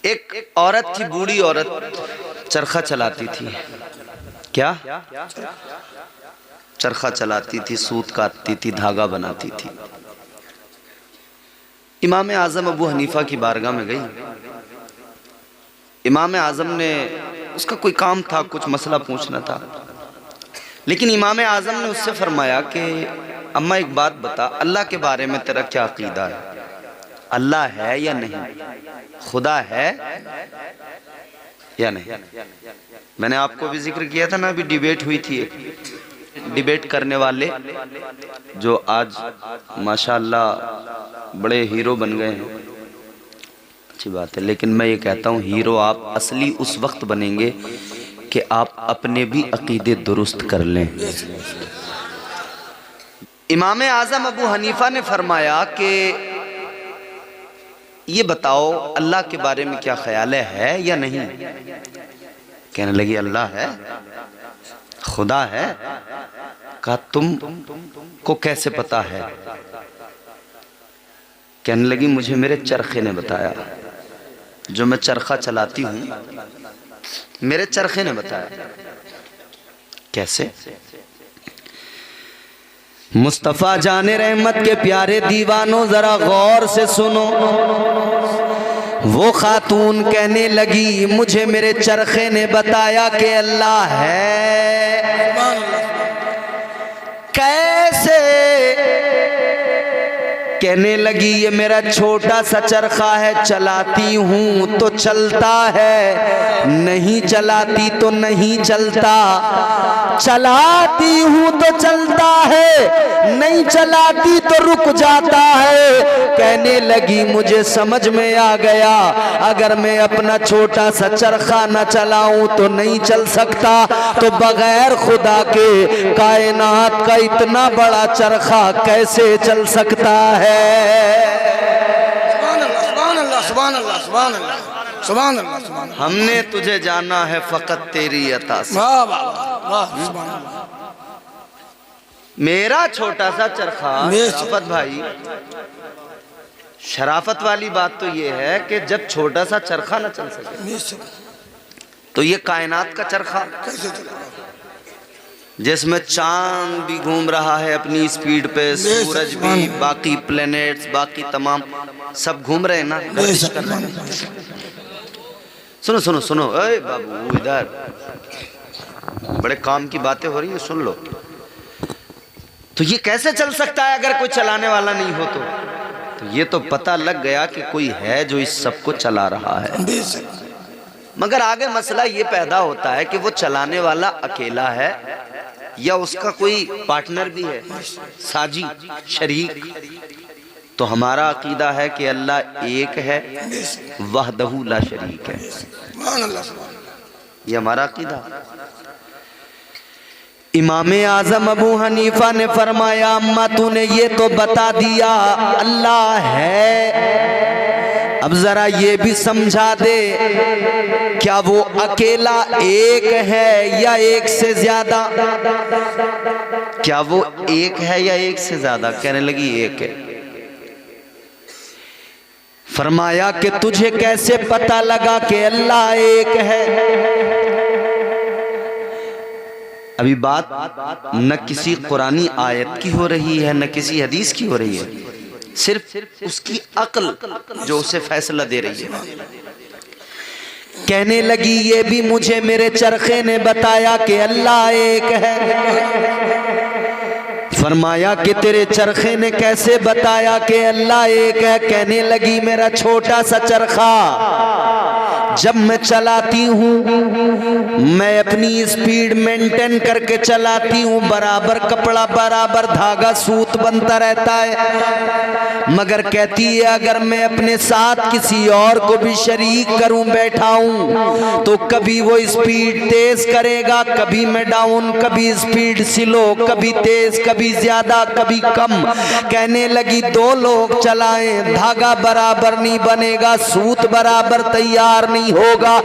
एक औरत थी, बूढ़ी औरत, चरखा चलाती थी। क्या? चरखा चलाती थी, सूत काटती थी, धागा बनाती थी। इमाम आज़म अबू हनीफा की बारगाह में गई। इमाम आज़म ने, उसका कोई काम था, कुछ मसला पूछना था, लेकिन इमाम आज़म ने उससे फरमाया कि अम्मा एक बात बता, अल्लाह के बारे में तेरा क्या अकीदा है? अल्लाह है या नहीं? खुदा है या नहीं? मैंने आपको भी जिक्र किया था ना, अभी डिबेट हुई थी, डिबेट करने वाले जो आज माशाअल्लाह बड़े हीरो बन गए हैं, अच्छी बात है, लेकिन मैं ये कहता हूँ हीरो आप असली उस वक्त बनेंगे कि आप अपने भी अकीदे दुरुस्त कर लें। इमाम आज़म अबू हनीफा ने फरमाया कि ये बताओ अल्लाह के बारे में क्या ख्याल है या नहीं? कहने लगी अल्लाह है, खुदा है। कहा तुम को कैसे पता है? कहने लगी मुझे मेरे चरखे ने बताया, जो मैं चरखा चलाती हूँ मेरे चरखे ने बताया। कैसे? मुस्तफ़ा जाने रहमत के प्यारे दीवानों जरा गौर से सुनो। वो खातून कहने लगी मुझे मेरे चरखे ने बताया कि अल्लाह है। कैसे? कहने लगी ये मेरा छोटा सा चरखा है, चलाती हूँ तो चलता है, नहीं चलाती तो नहीं चलता। चलाती हूँ तो चलता है, नहीं चलाती तो रुक जाता है। कहने लगी मुझे समझ में आ गया, अगर मैं अपना छोटा सा चरखा न चलाऊं तो नहीं चल सकता, तो बगैर खुदा के कायनात का इतना बड़ा चरखा कैसे चल सकता है? सुभान अल्लाह, सुभान अल्लाह, सुभान अल्लाह, सुभान अल्लाह, सुभान अल्लाह। हमने तुझे जाना है फकत तेरी अता से। वाह वाह वाह, सुभान अल्लाह। मेरा छोटा सा चरखा, शराफत भाई, शराफत वाली बात तो ये है कि जब छोटा सा चरखा न चल सके तो ये कायनात का चरखा कैसे चलेगा? जिसमें चांद भी घूम रहा है अपनी स्पीड पे, सूरज भी, बाकी प्लेनेट्स, बाकी तमाम सब घूम रहे हैं ना, गर्दिश कर रहे हैं। सुनो सुनो सुनो, अरे बाबू इधर बड़े काम की बातें हो रही है, सुन लो। तो ये कैसे चल सकता है अगर कोई चलाने वाला नहीं हो? तो ये तो पता लग गया कि कोई है जो इस सब को चला रहा है। मगर आगे मसला ये पैदा होता है कि वो चलाने वाला अकेला है या उसका कोई पार्टनर भी है, साजी, शरीक। तो हमारा अकीदा है कि अल्लाह एक है, वहदहू ला शरीक है। ये हमारा अकीदा। इमाम आज़म अबू हनीफा ने फरमाया अम्मा तूने ये तो बता दिया अल्लाह है, अब जरा ये भी समझा दे क्या वो अकेला एक है या एक से ज्यादा? क्या वो एक है या एक से ज्यादा? कहने लगी एक है। फरमाया कि तुझे कैसे पता लगा कि अल्लाह एक है? अभी बात न किसी कुरानी आयत की हो रही है न किसी हदीस की हो रही है, सिर्फ उसकी अक्ल जो उसे फैसला दे रही है। कहने लगी ये भी मुझे मेरे चरखे ने बताया कि अल्लाह एक है। फरमाया कि तेरे चरखे ने कैसे बताया कि अल्लाह एक है? कहने लगी मेरा छोटा सा चरखा जब मैं चलाती हूँ मैं अपनी स्पीड मेंटेन करके चलाती हूँ, बराबर कपड़ा बराबर धागा सूत बनता रहता है। मगर कहती है अगर मैं अपने साथ किसी और को भी शरीक करूं बैठाऊं तो कभी वो स्पीड तेज करेगा, कभी मैं डाउन, कभी स्पीड स्लो, कभी तेज, कभी ज्यादा, कभी कम। कहने लगी दो लोग चलाएं धागा बराबर नहीं बनेगा, सूत बराबर तैयार नहीं होगा।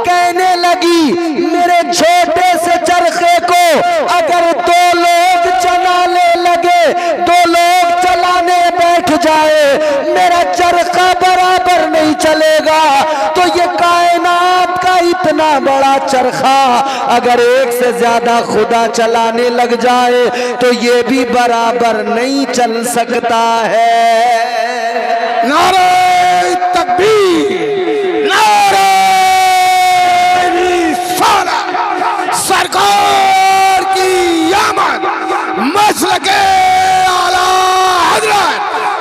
कहने लगी मेरे छोटे से चरखे को अगर दो लोग चलाने लगे, दो लोग चलाने रोने बैठ जाए, मेरा चरखा बराबर नहीं चलेगा, तो ये कायनात का इतना बड़ा चरखा अगर एक से ज्यादा खुदा चलाने लग जाए तो ये भी बराबर नहीं चल सकता है। नारे तकबीर, नारे रिसालत, सरकार की आमद, मसलके आला हजरत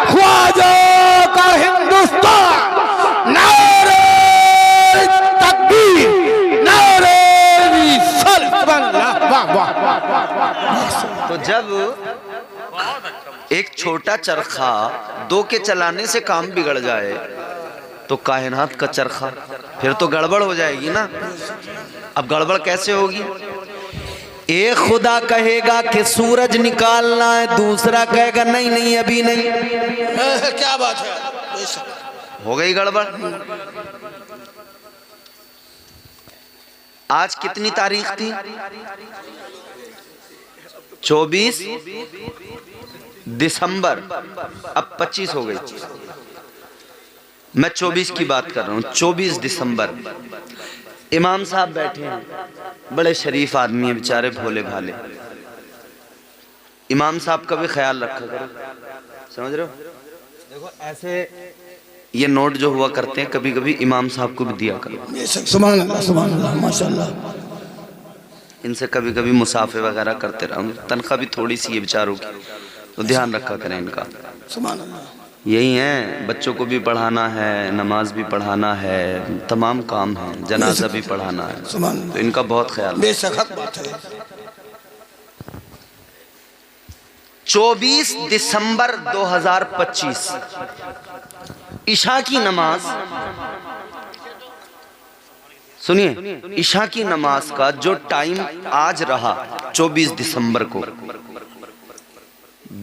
ख्वाजा का हिंदुस्तान। नारे तकबीर, नारे रिसालत। वाह वाह वाह। तो जब एक छोटा चरखा दो के चलाने से काम बिगड़ जाए तो कायनात का चरखा फिर तो गड़बड़ हो जाएगी ना। अब गड़बड़ कैसे होगी? एक खुदा कहेगा कि सूरज निकालना है, दूसरा कहेगा नहीं नहीं अभी नहीं। क्या बात है, हो गई गड़बड़। आज कितनी तारीख थी? 24 दिसंबर, अब 25 हो गई। मैं 24 की बात कर रहा हूँ। 24 दिसंबर इमाम साहब बैठे हैं, बड़े शरीफ आदमी हैं बेचारे, भोले भाले। इमाम साहब का भी ख्याल रखा करो, समझ रहे हो? देखो ऐसे ये नोट जो हुआ करते हैं कभी कभी इमाम साहब को भी दिया करो। सुभान अल्लाह, सुभान अल्लाह, माशाअल्लाह। इनसे कभी कभी मुसाफे वगैरह करते रहो, तनख्वाह भी थोड़ी सी है बेचारों की, तो ध्यान रखा करें इनका। सुभान अल्लाह। यही है, बच्चों को भी पढ़ाना है, नमाज भी पढ़ाना है, तमाम काम है, जनाजा भी पढ़ाना है, तो इनका बहुत ख्याल। बेशक हक बात है। 24 दिसंबर 2025 ईशा की नमाज, सुनिए, ईशा की नमाज का जो टाइम आज रहा 24 दिसंबर को,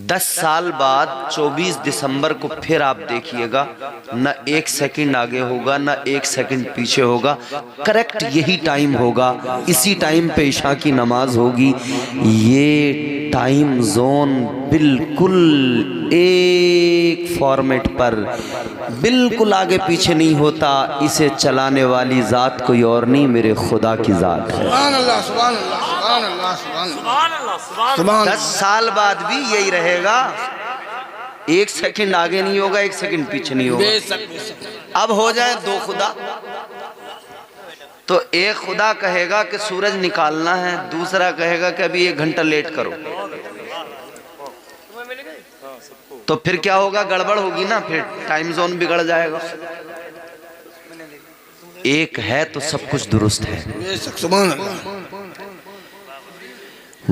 10 साल बाद 24 दिसंबर को फिर आप देखिएगा, न एक सेकंड आगे होगा न एक सेकंड पीछे होगा, करेक्ट यही टाइम होगा, इसी टाइम पे ईशा की नमाज होगी। ये टाइम जोन बिल्कुल एक फॉर्मेट पर, बिल्कुल आगे पीछे नहीं होता। इसे चलाने वाली जात कोई और नहीं, मेरे खुदा की जात है। सुभान अल्लाह, सुभान अल्लाह, सुभान अल्लाह, सुभान अल्लाह, सुभान। 10 साल बाद भी यही रहेगा, एक सेकंड आगे नहीं होगा, एक सेकंड पीछे नहीं होगा। बेशक बेशक। अब हो जाए दो खुदा, तो एक खुदा कहेगा कि सूरज निकालना है, दूसरा कहेगा कि अभी 1 घंटा लेट करो, तो फिर क्या होगा? गड़बड़ होगी ना, फिर टाइम जोन बिगड़ जाएगा। एक है तो सब कुछ दुरुस्त है। बेशक, सुभान अल्लाह।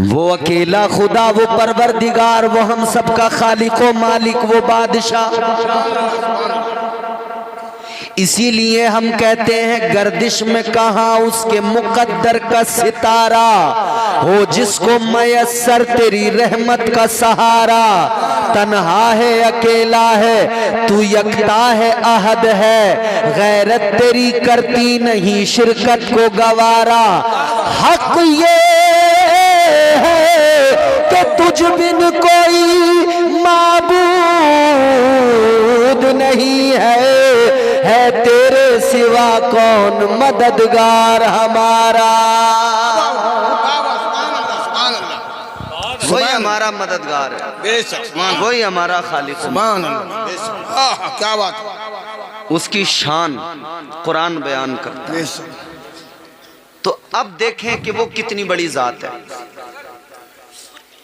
वो अकेला खुदा, वो परवरदिगार, वो हम सबका खालिक व मालिक, वो बादशाह। इसीलिए हम कहते हैं गर्दिश में कहाँ उसके मुकद्दर का सितारा हो, जिसको मयस्सर तेरी रहमत का सहारा। तन्हा है, अकेला है, तू यकता है, अहद है, गैरत तेरी करती नहीं शिरकत को गवारा। हक ये है कि तुझ बिन कोई माबूद नहीं है तेरे सिवा कौन मददगार हमारा। वही हमारा मददगार है, बेशक, वही हमारा खालिक। सुभान अल्लाह, बेशक। क्या बात है। उसकी शान कुरान बयान करता है। तो अब देखें कि वो कितनी बड़ी जात है,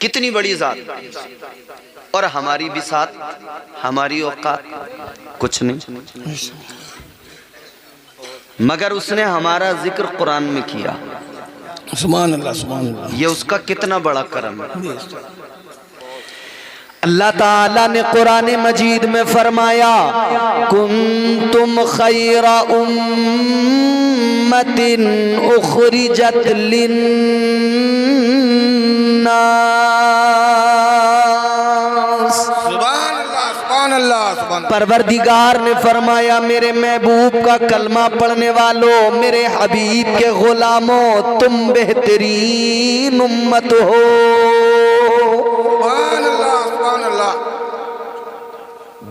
कितनी बड़ी जात। और हमारी भी साथ, हमारी औकात कुछ नहीं, मगर उसने हमारा जिक्र कुरान में किया। सुभान अल्लाह, सुभान अल्लाह। ये उसका कितना बड़ा करम है। अल्लाह ताला ने कुरान मजीद में फरमाया, कुंतुम खैरा उम्मतिन उखरिजत लिन्नास। परवरदिगार ने फरमाया, मेरे महबूब का कलमा पढ़ने वालों, मेरे हबीब के गुलामों, तुम बेहतरीन उम्मत हो।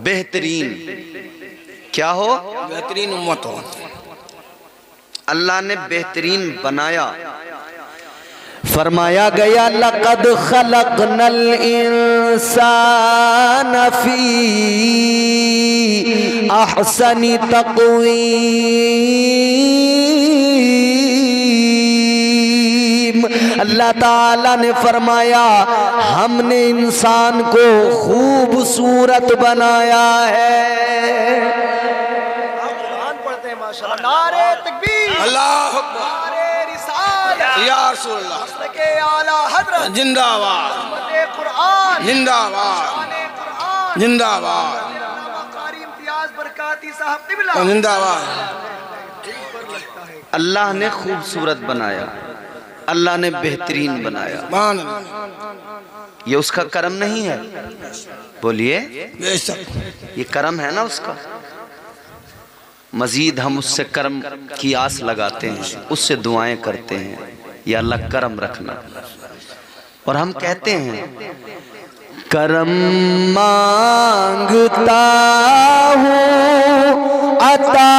बेहतरीन क्या हो, बेहतरीन उम्मत हो। अल्लाह ने बेहतरीन बनाया। फरमाया गया लक़द खलक़नल इंसान फी अहसनी तक़वीम। अल्लाह ताला ने फरमाया हमने इंसान को खूबसूरत बनाया है। पढ़ते हैं माशाअल्लाह। नारे तकबीर, अल्लाह अकबर, नारे रिसालत, या रसूल अल्लाह, के आला हजरत, जिंदाबाद, कुरान जिंदाबाद, कुरान, जिंदाबाद, कारी इम्तियाज बरकाती साहब तिबला, जिंदाबाद। अल्लाह ने खूबसूरत बनाया, अल्लाह ने बेहतरीन बनाया। सुभान अल्लाह, ये उसका करम नहीं है? बोलिए, बेशक ये करम है ना उसका। मजीद हम उससे करम की आस लगाते हैं, उससे दुआएं करते हैं, या अल्लाह करम रखना। और हम कहते हैं करम मांगता हूँ, अता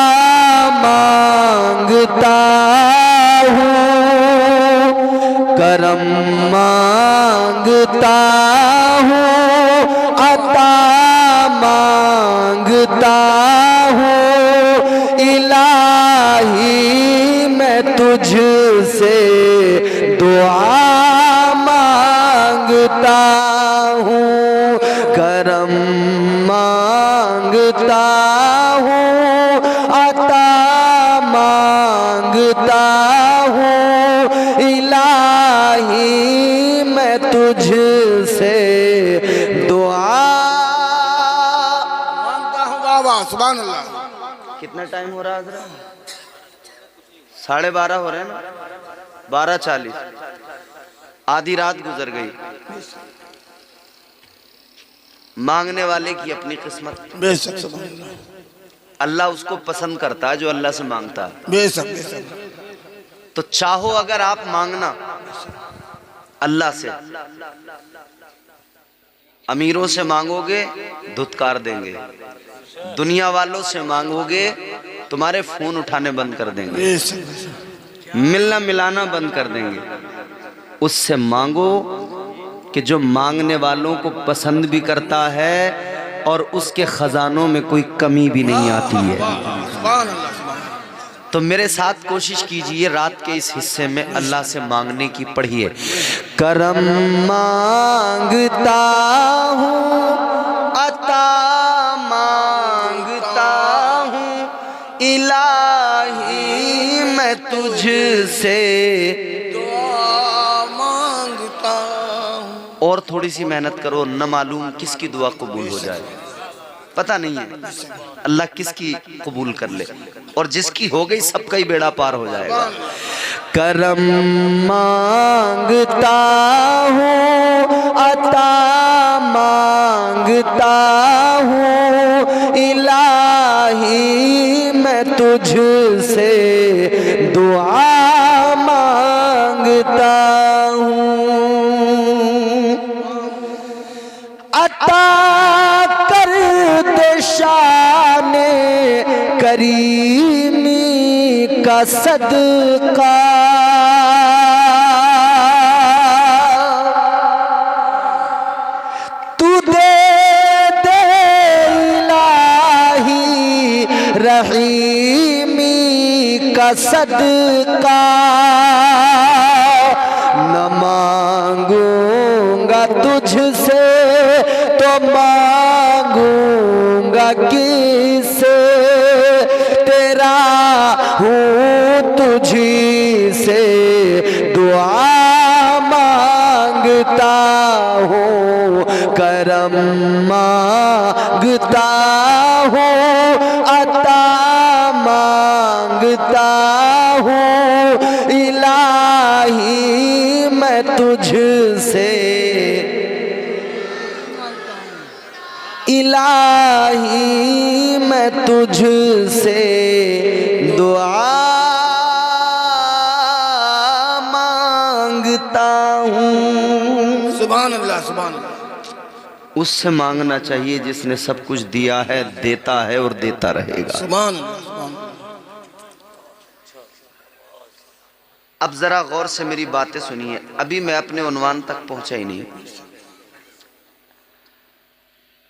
मांगता हूँ, करम मांगता हूँ, अता मांगता हूँ, इलाही मैं तुझसे दुआ मांगता हूँ, करम मांगता हूँ, अता मांगता हूँ, इलाही मैं तुझसे दुआ मांगता हूँ बाबा। सुभान अल्लाह। कितना टाइम हो रहा है हज़रत? 12:30 हो रहे हैं ना, 12:40, आधी रात गुजर गई। मांगने वाले की अपनी किस्मत, बेशक सुभान अल्लाह, अल्लाह उसको पसंद करता है जो अल्लाह से मांगता है। बेशक बेशक। तो चाहो अगर आप मांगना अल्लाह से, अमीरों से मांगोगे धुतकार देंगे, दुनिया वालों से मांगोगे तुम्हारे फोन उठाने बंद कर देंगे, बेशक मिलना मिलाना बंद कर देंगे। उससे मांगो कि जो मांगने वालों को पसंद भी करता है और उसके खजानों में कोई कमी भी नहीं आती है। सुभान अल्लाह, सुभान। तो मेरे साथ कोशिश कीजिए रात के इस हिस्से में अल्लाह से मांगने की। पढ़िए, करम मांगता हूँ, अता मांगता हूँ, इलाही मैं तुझसे दुआ मांगता हूँ। और थोड़ी सी मेहनत करो, न मालूम किसकी दुआ कबूल हो जाए, पता नहीं है अल्लाह किसकी कबूल कर ले, और जिसकी हो गई सबका ही बेड़ा पार हो जाएगा। करम मांगता हूँ, अता मांगता हूँ, इलाही मैं तुझसे दुआ मांगता हूँ, अता कर दे शाने करीमी का सदका, तू दे दे इलाही रहीमी का सदका, न मांगूंगा तुझसे तो मांगूंगा किससे, तेरा हूँ तुझी से दुआ मांगता हूँ, करम मांगता हूँ, अता मांगता हूँ, इलाही मैं तुझसे, इलाही मैं तुझसे दुआ मांगता हूँ। सुभान अल्लाह, सुभान अल्लाह। उससे मांगना चाहिए जिसने सब कुछ दिया है, देता है और देता रहेगा। सुभान अल्लाह, सुभान अल्लाह। अब जरा गौर से मेरी बातें सुनिए, अभी मैं अपने उन्वान तक पहुंचा ही नहीं।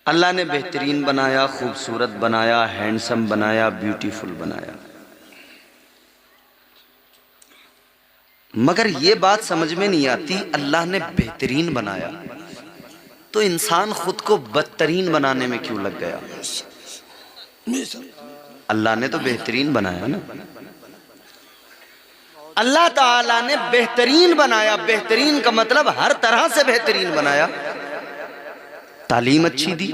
अल्लाह ने बेहतरीन बनाया, खूबसूरत बनाया, हैंडसम बनाया, ब्यूटीफुल बनाया, मगर ये बात समझ में नहीं आती, अल्लाह ने बेहतरीन बनाया तो इंसान खुद को बदतरीन बनाने में क्यों लग गया? अल्लाह ने तो बेहतरीन बनाया ना। अल्लाह ताला ने बेहतरीन बनाया, बेहतरीन का मतलब हर तरह से बेहतरीन बनाया। तालीम अच्छी दी,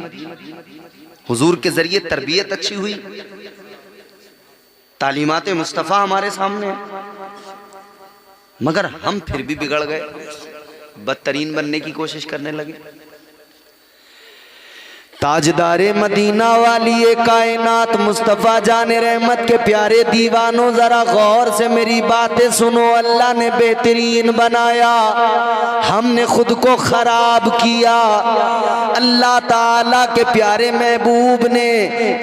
हुजूर के जरिए तरबियत अच्छी हुई, तालीमात मुस्तफ़ा हमारे सामने है, मगर हम फिर भी बिगड़ गए, बदतरीन बनने की कोशिश करने लगे। ताजदारे मदीना वाली ये कायनात मुस्तफ़ा जाने रहमत के प्यारे दीवानों, जरा गौर से मेरी बातें सुनो। अल्लाह ने बेहतरीन बनाया, हमने खुद को खराब किया। अल्लाह ताला के प्यारे महबूब ने,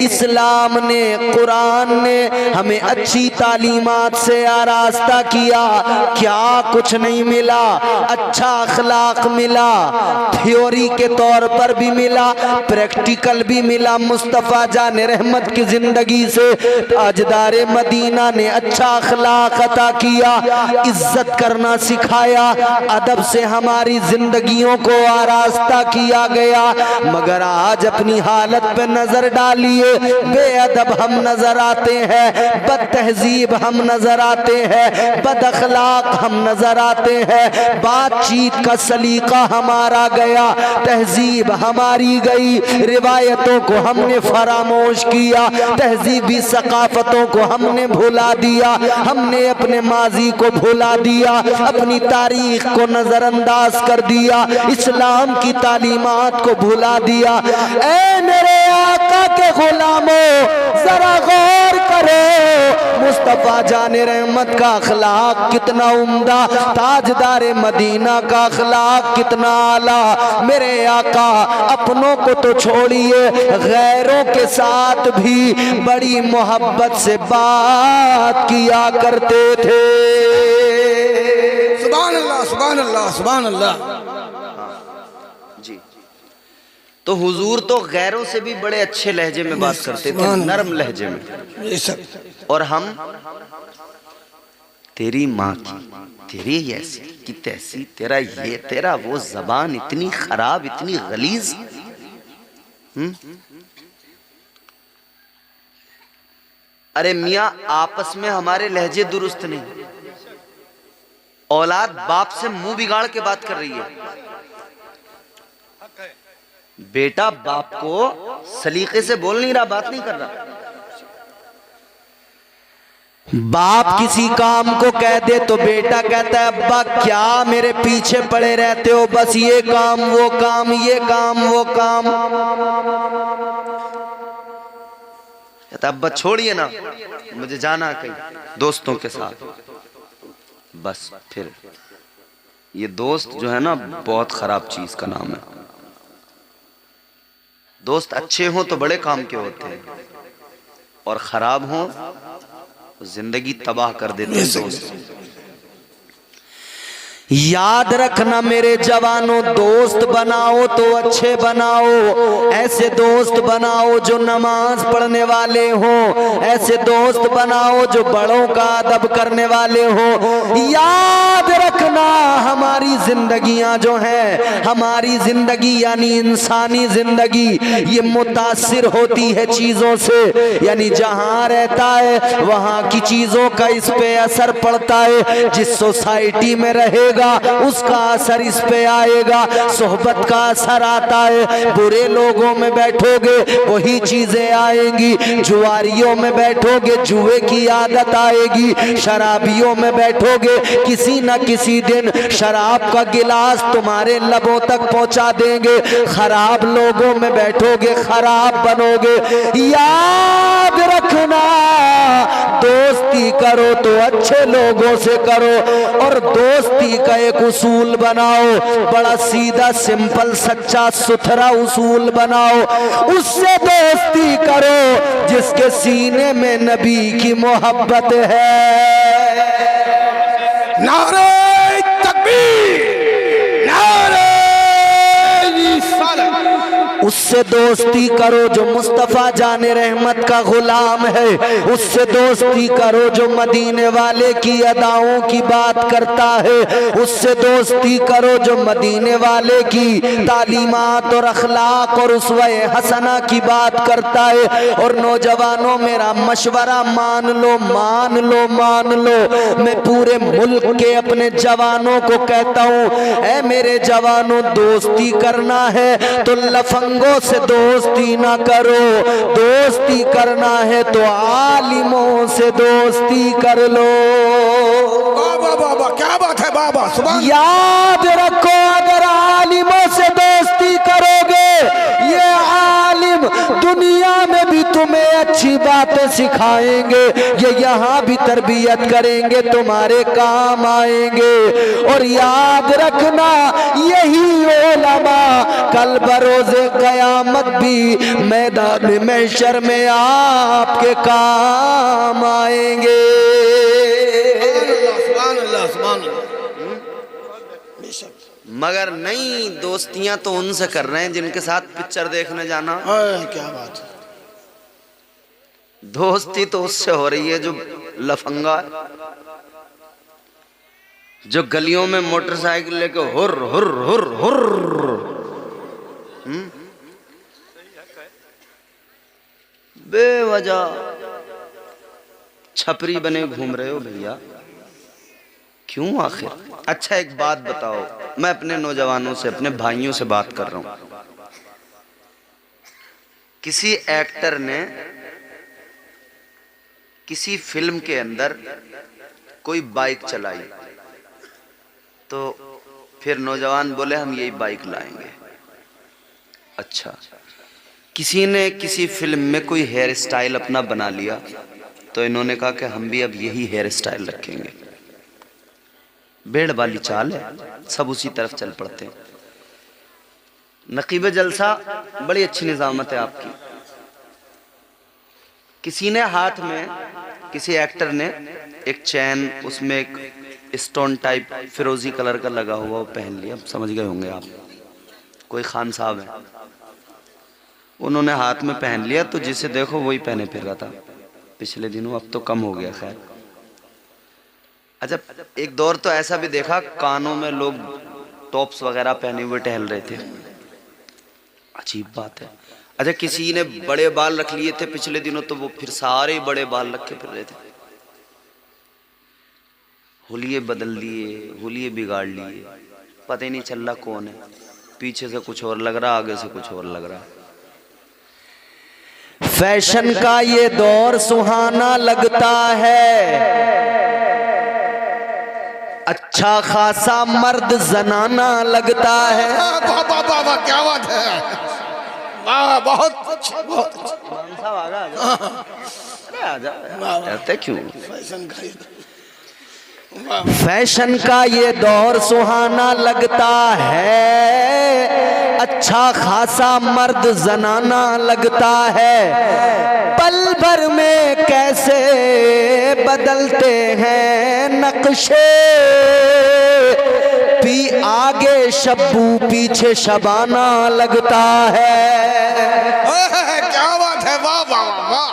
इस्लाम ने, कुरान ने हमें अच्छी तालीमात से आरास्ता किया। क्या कुछ नहीं मिला? अच्छा अखलाक मिला, थ्योरी के तौर पर भी मिला, प्रैक्टिकल भी मिला। मुस्तफ़ा जाने रहमत की जिंदगी से ताजदारे मदीना ने अच्छा अखलाक अता किया, इज्जत करना सिखाया, अदब से हमारी जिंदगियों को आरास्ता किया गया। मगर आज अपनी हालत पे नजर डालिए, बेअदब हम नजर आते हैं, बद तहजीब हम नजर आते हैं, बद अखलाक हम नजर आते हैं, बातचीत का सलीका हमारा गया, तहजीब हमारी गई, रिवायतों को हमने फरामोश किया, तहजीबी सकाफतों को हमने भुला दिया, हमने अपने माजी को भुला दिया, अपनी तारीख को नजरअंदाज कर दिया, इस्लाम की तालीमात को भुला दिया। ऐ मेरे आका के गुलामों, जरा गौर करो, मुस्तफ़ा जाने रहमत का अखलाक कितना उम्दा, ताजदारे मदीना का अखलाक कितना आला। मेरे आका अपनों को तो छोड़िए, गैरों के साथ भी बड़ी मोहब्बत से बात किया करते थे। सुभान अल्लाह, सुभान अल्लाह, सुभान अल्लाह। जी, तो हुजूर तो गैरों से भी बड़े अच्छे लहजे में बात करते थे, नरम लहजे में। और हम तेरी माँ की, तेरी ऐसी की तैसी, तेरा ये तेरा वो, जबान इतनी खराब, इतनी गलीज। अरे मियाँ, आपस में हमारे लहजे दुरुस्त नहीं, औलाद बाप से मुंह बिगाड़ के बात कर रही है, बेटा बाप को सलीके से बोल नहीं रहा, बात नहीं कर रहा। बाप किसी काम को कह दे तो बेटा कहता है अब्बा क्या मेरे पीछे पड़े रहते हो, बस ये काम वो काम, ये काम वो काम। कहता अब्बा छोड़िए ना, मुझे जाना कहीं दोस्तों के साथ। बस फिर ये दोस्त जो है ना, बहुत खराब चीज का नाम है। दोस्त अच्छे हों तो बड़े काम के होते हैं, और खराब हों जिंदगी तबाह कर देते हैं दोस्त। याद रखना मेरे जवानों, दोस्त बनाओ तो अच्छे बनाओ, ऐसे दोस्त बनाओ जो नमाज पढ़ने वाले हों, ऐसे दोस्त बनाओ जो बड़ों का अदब करने वाले हों। याद रखना हमारी जिंदगियां जो हैं, हमारी जिंदगी यानी इंसानी जिंदगी, ये मुतासिर होती है चीजों से, यानी जहां रहता है वहां की चीजों का इस पे असर पड़ता है। जिस सोसाइटी में रहेगा उसका असर इस पे आएगा, सोहबत का असर आता है। बुरे लोगों में बैठोगे वही चीजें आएंगी, जुआरियों में बैठोगे जुए की आदत आएगी, शराबियों में बैठोगे किसी न किसी दिन शराब का गिलास तुम्हारे लबों तक पहुंचा देंगे। खराब लोगों में बैठोगे खराब बनोगे। याद रखना, दोस्ती करो तो अच्छे लोगों से करो, और दोस्ती का एक उसूल बनाओ, बड़ा सीधा सिंपल सच्चा सुथरा उसूल बनाओ। उससे दोस्ती करो जिसके सीने में नबी की मोहब्बत है। नारे तकबीर, नारे रिसालत। उससे दोस्ती करो जो मुस्तफ़ा जाने रहमत का गुलाम है। उससे दोस्ती करो जो मदीने वाले की अदाओं की बात करता है। उससे दोस्ती करो जो मदीने वाले की तालीमात और अखलाक और उसवे हसना की बात करता है। और नौजवानों, मेरा मशवरा मान लो, मान लो, मान लो। मैं पूरे मुल्क के अपने जवानों को कहता हूँ, ऐ मेरे जवानों, दोस्ती करना है तो लफंगों से दोस्ती ना करो, दोस्ती करना है तो आलिमों से दोस्ती कर लो। बाबा बाबा क्या बात है बाबा, सुभान। याद रखो, अगर आलिमों से दोस्ती करोगे, ये आलिम दुनिया में भी तुम्हें अच्छी बातें सिखाएंगे, ये यहाँ भी तरबियत करेंगे, तुम्हारे काम आएंगे। और याद रखना, यही उलमा कल बरोज़े क़यामत भी मैदान महशर में आपके काम आएंगे। सुभान अल्लाह, सुभान अल्लाह। मगर नहीं, दोस्तियां तो उनसे कर रहे हैं जिनके साथ पिक्चर देखने जाना। क्या बात है। दोस्ती तो उससे हो रही है जो लफंगा है, जो गलियों में मोटरसाइकिल लेके हुर हुर हुर हुर बेवजह छपरी बने घूम रहे हो भैया, क्यों आखिर? अच्छा एक बात बताओ, मैं अपने नौजवानों से, अपने भाइयों से बात कर रहा हूं। किसी एक्टर ने किसी फिल्म के अंदर कोई बाइक चलाई, तो फिर नौजवान बोले हम यही बाइक लाएंगे। अच्छा, किसी ने किसी फिल्म में कोई हेयर स्टाइल अपना बना लिया, तो इन्होंने कहा कि हम भी अब यही हेयर स्टाइल रखेंगे। भेड़ वाली चाल है, सब उसी तरफ चल पड़ते हैं। नकीब जलसा, बड़ी अच्छी निजामत है आपकी। किसी ने हाथ में, किसी एक्टर ने एक चैन, उसमें एक स्टोन टाइप फिरोजी कलर का लगा हुआ वो पहन लिया, समझ गए होंगे आप, कोई खान साहब है, उन्होंने हाथ में पहन लिया, तो जिसे देखो वही पहने फिर रहा था पिछले दिनों, अब तो कम हो गया खैर। अच्छा, एक दौर तो ऐसा भी देखा, कानों में लोग टॉप्स वगैरह पहने हुए टहल रहे थे, अजीब बात है। अच्छा, किसी ने बड़े बाल रख लिए थे पिछले दिनों, तो वो फिर सारे बड़े बाल रख के फिर रहे थे। हुलिये बदल लिए, हुलिये बिगाड़ लिए, पता ही नहीं चल रहा कौन है, पीछे से कुछ और लग रहा, आगे से कुछ और लग रहा। फैशन का ये दौर सुहाना लगता है, अच्छा खासा मर्द जनाना लगता है। बाबा बाबा क्या बात है, वाह, बहुत अच्छा, बहुत अच्छा। आजा क्यों? फैशन का फैशन का ये दौर सुहाना लगता है, अच्छा खासा मर्द जनाना लगता है। पल भर में कैसे बदलते हैं नक्शे, आगे शब्बू पीछे शबाना लगता है। क्या बात है, वाह वाह वाह,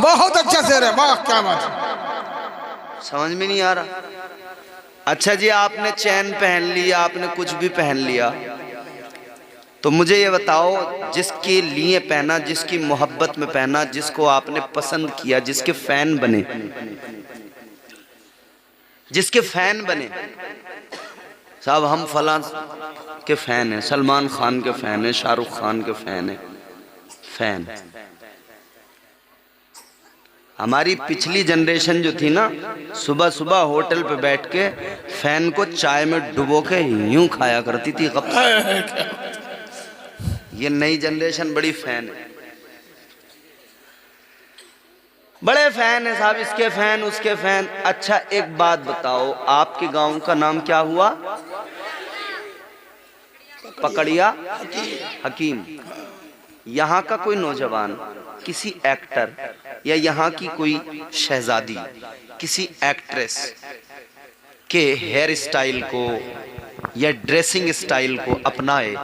बहुत अच्छा शेर है, वाह क्या बात है। समझ में नहीं आ रहा। अच्छा जी, आपने चैन पहन लिया, आपने कुछ भी पहन लिया, तो मुझे ये बताओ, जिसके लिए पहना, जिसकी मोहब्बत में पहना, जिसको आपने पसंद किया, जिसके फैन बने, जिसके फैन बने, साहब हम फलां के फैन हैं, सलमान खान के फैन हैं, शाहरुख खान के फैन हैं, फैन। हमारी पिछली जनरेशन जो थी ना, सुबह सुबह होटल पे बैठ के फैन को चाय में डुबो के यूं खाया करती थी। ये नई जनरेशन बड़ी फैन है। बड़े फैन है साहब, इसके फैन उसके फैन। अच्छा एक बात बताओ, आपके गांव का नाम क्या हुआ? पकड़िया हकीम। यहाँ का कोई नौजवान किसी एक्टर या यहाँ की कोई शहजादी किसी एक्ट्रेस के हेयर स्टाइल को या ड्रेसिंग स्टाइल को अपनाए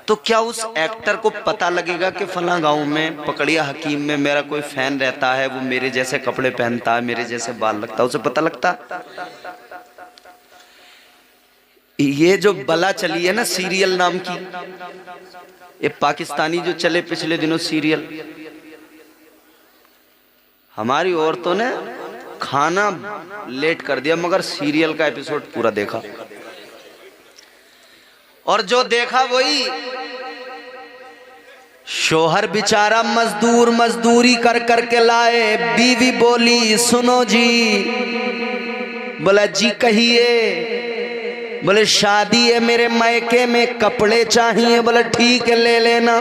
तो क्या उस एक्टर को पता लगेगा कि फला गांव में पकड़िया हकीम में मेरा कोई फैन रहता है, वो मेरे जैसे कपड़े पहनता है, मेरे जैसे बाल लगता है, उसे पता लगता? ये जो बला चली है ना सीरियल नाम की, ये पाकिस्तानी जो चले पिछले दिनों सीरियल, हमारी औरतों ने खाना लेट कर दिया मगर सीरियल का एपिसोड पूरा देखा, और जो देखा वही। शोहर बेचारा मजदूरी कर करके लाए, बीवी बोली सुनो जी, बोला जी कहिए। बोले शादी है मेरे मायके में, कपड़े चाहिए। बोले ठीक है ले लेना,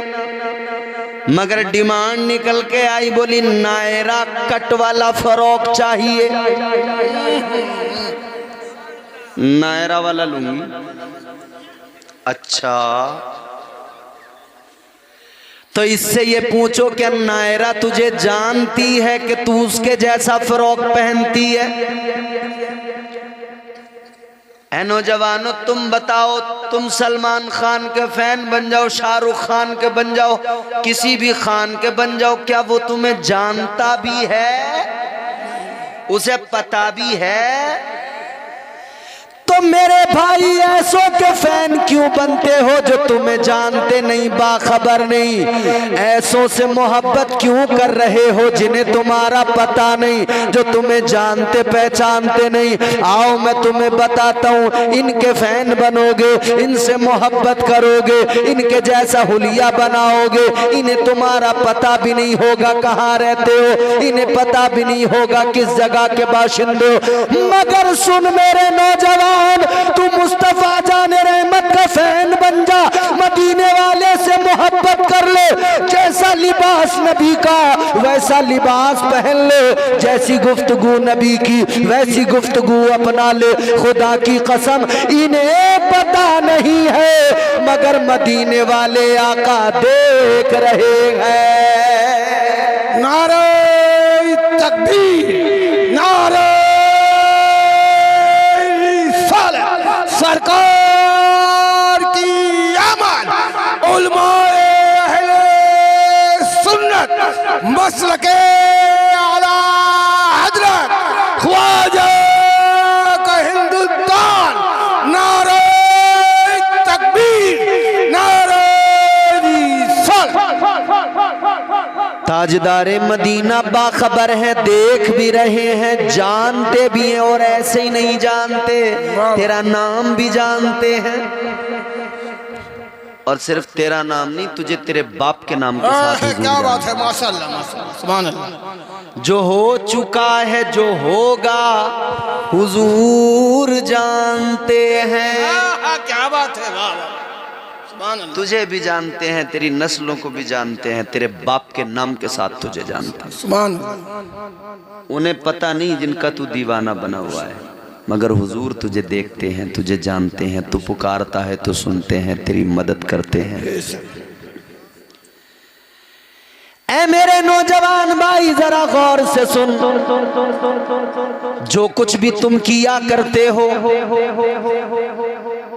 मगर डिमांड निकल के आई, बोली नायरा कट वाला फ्रॉक चाहिए। नायरा वाला लूंगी। अच्छा तो इससे ये पूछो क्या नायरा तुझे जानती है कि तू उसके जैसा फ्रॉक पहनती है? ऐ नौजवानों तुम बताओ, तुम सलमान खान के फैन बन जाओ, शाहरुख खान के बन जाओ, किसी भी खान के बन जाओ, क्या वो तुम्हें जानता भी है? उसे पता भी है? तो मेरे भाई ऐसों के फैन क्यों बनते हो जो तुम्हें जानते नहीं, बाखबर नहीं? ऐसों से मोहब्बत क्यों कर रहे हो जिन्हें तुम्हारा पता नहीं, जो तुम्हें जानते पहचानते नहीं? आओ मैं तुम्हें बताता हूँ, इनके फैन बनोगे, इनसे मोहब्बत करोगे, इनके जैसा हुलिया बनाओगे, इन्हें तुम्हारा पता भी नहीं होगा कहाँ रहते हो, इन्हें पता भी नहीं होगा किस जगह के बाशिंदे हो। मगर सुन मेरे नौजवान, तू मुस्तफा जान रहमत का फैन बन जा, मदीने वाले से मोहब्बत कर ले, जैसा लिबास नबी का वैसा लिबास पहन ले, जैसी गुफ्तगू नबी की वैसी गुफ्तगू अपना ले। खुदा की कसम इन्हें पता नहीं है मगर मदीने वाले आका देख रहे हैं। नारे तकबीर, नारे सरकार की आमद, उलमाए अहले सुन्नत मसलके आला हजरत ख्वाजा का हिंदुस्तान, नारे तकबीर, नारे रिसालत। ताजदारे मदीना बाखबर है, देख भी रहे हैं, जानते भी हैं, और ऐसे ही नहीं जानते, तेरा नाम भी जानते हैं, और सिर्फ तेरा नाम नहीं, तुझे तेरे बाप के नाम के साथ। क्या बात है, माशाअल्लाह माशाअल्लाह, सुभान अल्लाह। जो हो चुका है जो होगा हुजूर जानते हैं। क्या बात है, वाह वाह, तुझे भी जानते हैं, तेरी नस्लों को भी जानते हैं, तेरे बाप के नाम के साथ तुझे जानते हैं। सुभान। उन्हें पता नहीं जिनका तू दीवाना बना हुआ है, मगर हुजूर तुझे देखते हैं, तुझे जानते हैं, तू पुकारता है तो सुनते हैं, तेरी मदद करते हैं। ऐ मेरे नौजवान भाई जरा गौर से सुन, जो कुछ भी तुम किया करते हो,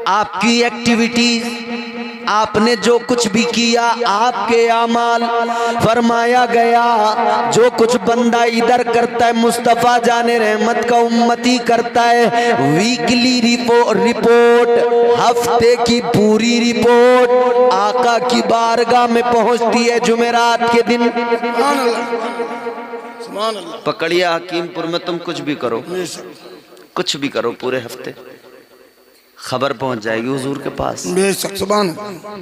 आपकी एक्टिविटीज, आपने जो कुछ भी किया, आपके अमाल, फरमाया गया जो कुछ बंदा इधर करता है मुस्तफ़ा जाने रहमत का उम्मती करता है। वीकली रिपोर्ट, हफ्ते की पूरी रिपोर्ट आका की बारगाह में पहुंचती है जुमेरात के दिन। पकड़िया हकीमपुर में तुम कुछ भी करो, कुछ भी करो, पूरे हफ्ते खबर पहुंच जाएगी हुजूर के पास।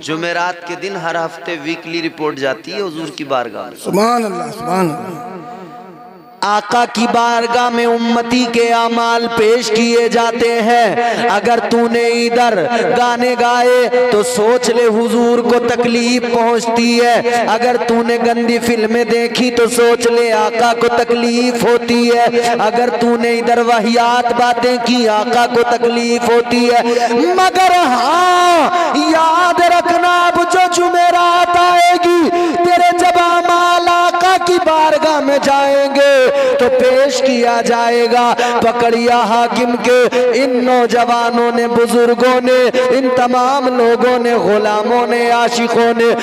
जुमेरात के दिन हर हफ्ते वीकली रिपोर्ट जाती है हुजूर की बारगाह में। सुभान अल्लाह, सुभान अल्लाह। आका की बारगाह में उम्मती के आमाल पेश किए जाते हैं। अगर तूने इधर गाने गाए तो सोच ले हुजूर को तकलीफ पहुंचती है। अगर तूने गंदी फिल्में देखी तो सोच ले आका को तकलीफ होती है। अगर तूने इधर वहियात बातें की आका को तकलीफ होती है। मगर हाँ याद रखना, अब जो जुमेरात आएगी तेरे जब आमाल आका की बारगाह में जाएंगे तो पेश किया जाएगा। पकड़िया हाकिम के इन नौजवानों ने, बुजुर्गों ने, इन तमाम लोगों ने, गुलामों ने, आशिकों ने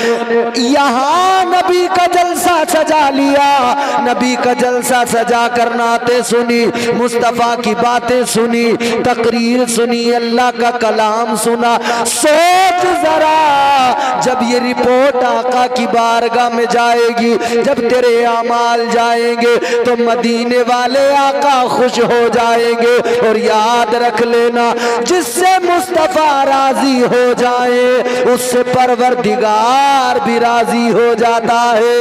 यहाँ नबी का जलसा सजा लिया। नबी का जलसा सजा कर नाते सुनी, मुस्तफा की बातें सुनी, तकरीर सुनी, अल्लाह का कलाम सुना। सोच जरा जब ये रिपोर्ट आका की बारगाह में जाएगी, जब तेरे आमाल जाएंगे तो मदीने वाले आका खुश हो जाएंगे। और याद रख लेना, जिससे मुस्तफा राजी हो जाए उससे परवरदिगार भी राजी हो जाता है।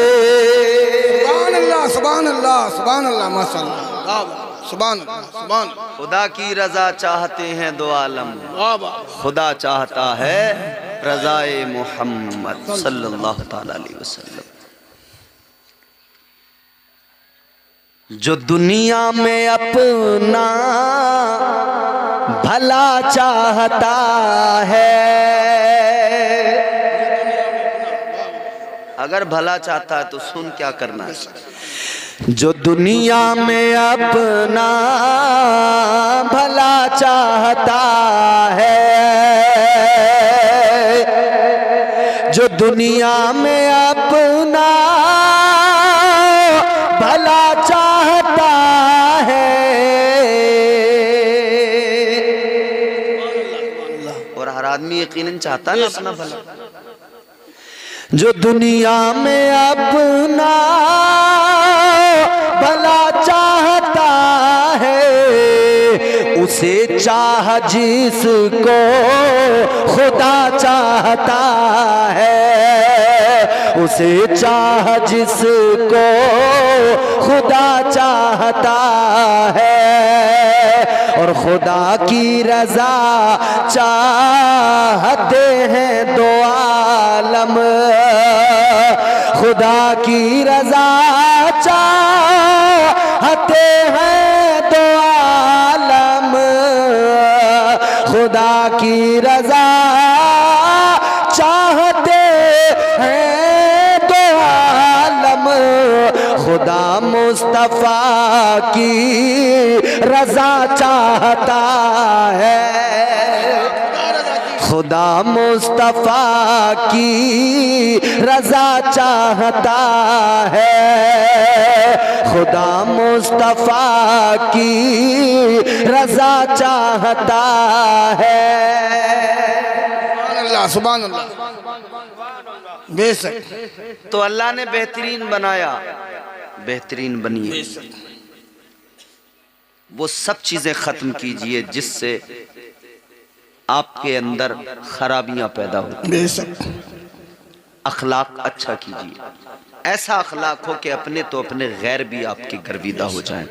सुभान अल्लाह, सुभान अल्लाह, सुभान अल्लाह, माशाअल्लाह, सुभान सुभान। खुदा की रजा चाहते हैं दो आलम, खुदा चाहता है रज़ाए मोहम्मद सल्लल्लाहु ताला अलैहि वसल्लम। जो दुनिया में अपना भला चाहता है, अगर भला चाहता है तो सुन क्या करना है। जो दुनिया में अपना भला चाहता है, जो दुनिया में अपना भला चाहता है, और हर आदमी यकीनन चाहता है ना अपना भला। जो दुनिया में अपना भला चाहता है, उसे चाह जिसको खुदा चाहता है, उसे चाह जिसको खुदा चाहता है। और खुदा की रजा चाहते हैं दो आलम, खुदा की रजा चाहते हैं दो आलम, खुदा की रजा चाहते हैं दो आलम। खुदा मुस्तफा की रजा चाहता है, खुदा मुस्तफा की रजा चाहता है, खुदा मुस्तफा की रजा चाहता है। सुभान अल्लाह, सुभान अल्लाह, बेशक। तो अल्लाह ने बेहतरीन बनाया, बेहतरीन बनिए। वो सब चीजें खत्म कीजिए जिससे आपके अंदर खराबियां पैदा हो। बेशक। अखलाक अच्छा कीजिए, ऐसा अखलाक हो कि अपने तो अपने गैर भी आपके गर्विदा हो जाएं।